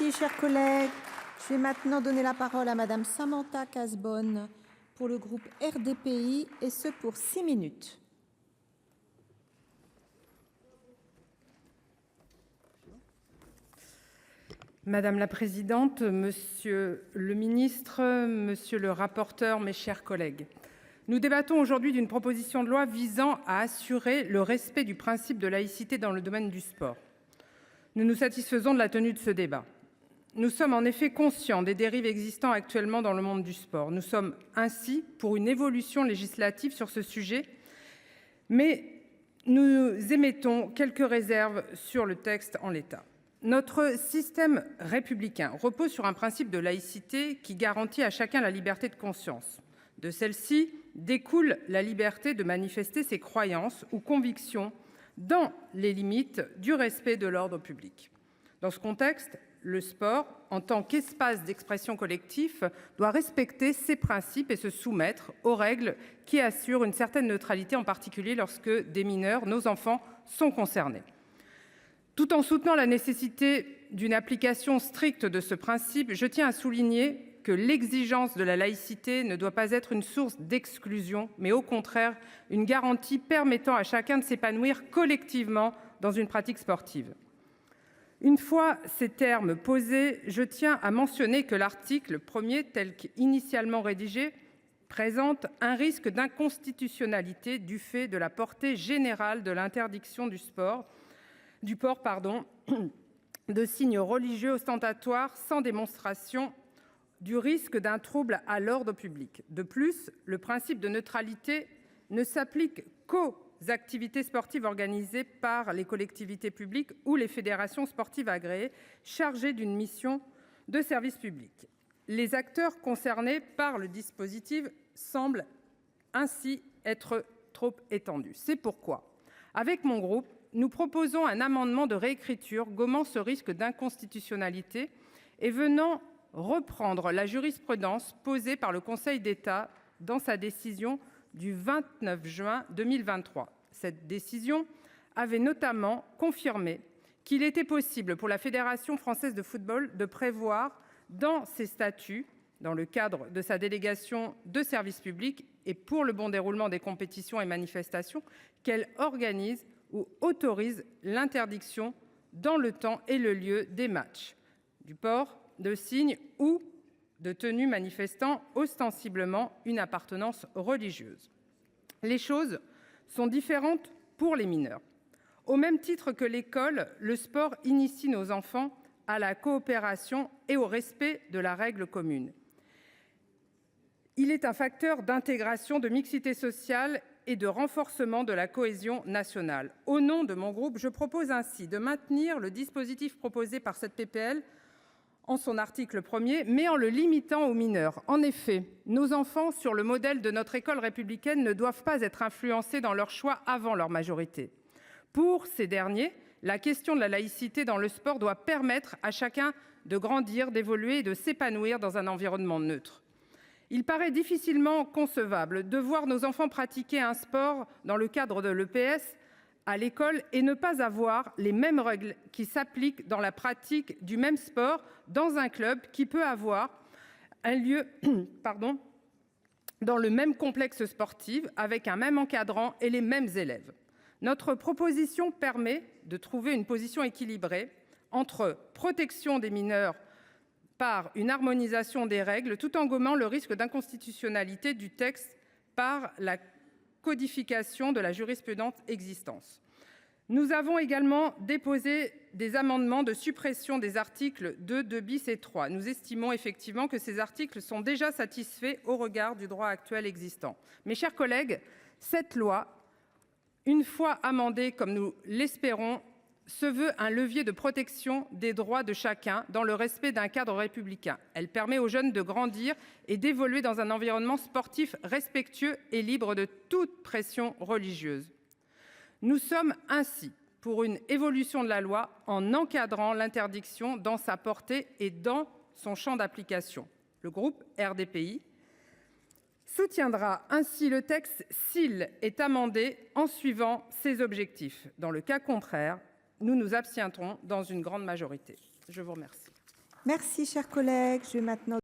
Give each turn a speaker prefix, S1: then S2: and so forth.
S1: Merci, chers collègues. Je vais maintenant donner la parole à Madame Samantha Cazebonne pour le groupe RDPI, et ce pour 6 minutes.
S2: Madame la présidente, monsieur le ministre, monsieur le rapporteur, mes chers collègues, nous débattons aujourd'hui d'une proposition de loi visant à assurer le respect du principe de laïcité dans le domaine du sport. Nous nous satisfaisons de la tenue de ce débat. Nous sommes en effet conscients des dérives existant actuellement dans le monde du sport. Nous sommes ainsi pour une évolution législative sur ce sujet, mais nous émettons quelques réserves sur le texte en l'état. Notre système républicain repose sur un principe de laïcité qui garantit à chacun la liberté de conscience. De celle-ci découle la liberté de manifester ses croyances ou convictions dans les limites du respect de l'ordre public. Dans ce contexte, le sport, en tant qu'espace d'expression collectif, doit respecter ces principes et se soumettre aux règles qui assurent une certaine neutralité, en particulier lorsque des mineurs, nos enfants, sont concernés. Tout en soutenant la nécessité d'une application stricte de ce principe, je tiens à souligner que l'exigence de la laïcité ne doit pas être une source d'exclusion, mais au contraire une garantie permettant à chacun de s'épanouir collectivement dans une pratique sportive. Une fois ces termes posés, je tiens à mentionner que l'article 1er, tel qu'initialement rédigé, présente un risque d'inconstitutionnalité du fait de la portée générale de l'interdiction du port de signes religieux ostentatoires sans démonstration du risque d'un trouble à l'ordre public. De plus, le principe de neutralité ne s'applique qu'aux activités sportives organisées par les collectivités publiques ou les fédérations sportives agréées chargées d'une mission de service public. Les acteurs concernés par le dispositif semblent ainsi être trop étendus. C'est pourquoi, avec mon groupe, nous proposons un amendement de réécriture gommant ce risque d'inconstitutionnalité et venant reprendre la jurisprudence posée par le Conseil d'État dans sa décision du 29 juin 2023. Cette décision avait notamment confirmé qu'il était possible pour la Fédération française de football de prévoir dans ses statuts, dans le cadre de sa délégation de service public et pour le bon déroulement des compétitions et manifestations, qu'elle organise ou autorise l'interdiction dans le temps et le lieu des matchs, du port de signes ou de tenues manifestant ostensiblement une appartenance religieuse. Les choses sont différentes pour les mineurs. Au même titre que l'école, le sport initie nos enfants à la coopération et au respect de la règle commune. Il est un facteur d'intégration, de mixité sociale et de renforcement de la cohésion nationale. Au nom de mon groupe, je propose ainsi de maintenir le dispositif proposé par cette PPL en son article 1er, mais en le limitant aux mineurs. En effet, nos enfants, sur le modèle de notre école républicaine, ne doivent pas être influencés dans leur choix avant leur majorité. Pour ces derniers, la question de la laïcité dans le sport doit permettre à chacun de grandir, d'évoluer et de s'épanouir dans un environnement neutre. Il paraît difficilement concevable de voir nos enfants pratiquer un sport dans le cadre de l'EPS à l'école et ne pas avoir les mêmes règles qui s'appliquent dans la pratique du même sport dans un club qui peut avoir un lieu dans le même complexe sportif avec un même encadrant et les mêmes élèves. Notre proposition permet de trouver une position équilibrée entre protection des mineurs par une harmonisation des règles tout en gommant le risque d'inconstitutionnalité du texte par la codification de la jurisprudence existante. Nous avons également déposé des amendements de suppression des articles 2, 2 bis et 3. Nous estimons effectivement que ces articles sont déjà satisfaits au regard du droit actuel existant. Mes chers collègues, cette loi, une fois amendée comme nous l'espérons, se veut un levier de protection des droits de chacun dans le respect d'un cadre républicain. Elle permet aux jeunes de grandir et d'évoluer dans un environnement sportif respectueux et libre de toute pression religieuse. Nous sommes ainsi pour une évolution de la loi en encadrant l'interdiction dans sa portée et dans son champ d'application. Le groupe RDPI soutiendra ainsi le texte s'il est amendé en suivant ces objectifs. Dans le cas contraire, nous nous abstiendrons dans une grande majorité. Je vous remercie.
S1: Merci, chers collègues. Je vais maintenant